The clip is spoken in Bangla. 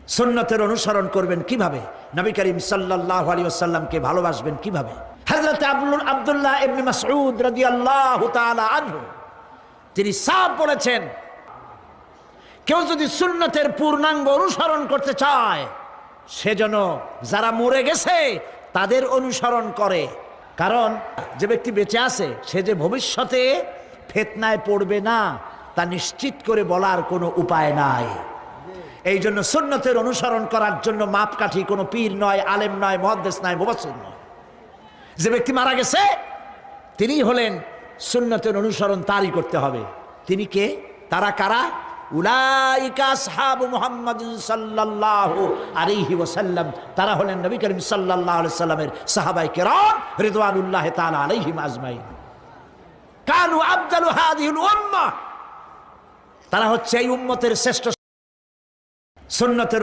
সুন্নতের অনুসরণ করবেন কিভাবে, নবী করিম সাল্লাল্লাহু আলাইহি ওয়াসাল্লামকে ভালোবাসবেন কিভাবে। হযরত আব্দুল্লাহ ইবনে মাসউদ রাদিয়াল্লাহু তাআলা আনহু তিনি সাফ বলেছেন, কেউ যদি সুন্নতের পূর্ণাঙ্গ অনুসরণ করতে চায় সেজন্য যারা মরে গেছে তাদের অনুসরণ করে। কারণ যে ব্যক্তি বেঁচে আছে সে যে ভবিষ্যতে ফিতনায় পড়বে না তা নিশ্চিত করে বলার কোনো উপায় নাই। এই জন্য সুন্নতের অনুসরণ করার জন্য মাপকাঠি কোনো পীর নয়, আলেম নয়, মুহাদ্দিস নয়, মুফাসসির নয়। যে ব্যক্তি মারা গেছে তিনি হলেন সুন্নতের অনুসরণ তারই করতে হবে। তিনি কে? তারা কারা? উলাইকা আসহাবু মুহাম্মাদিন সাল্লাল্লাহু আলাইহি ওয়াসাল্লাম। তারা হলেন নবী করিম সাল্লাল্লাহু আলাইহি সাল্লামের সাহাবায়ে কেরাম রিদওয়ানুল্লাহি তাআলা আলাইহিম আজমাইন। কানু আফদালু হাযিহিল উম্মাহ, তারা হচ্ছে এই উম্মতের শ্রেষ্ঠ। সুন্নতের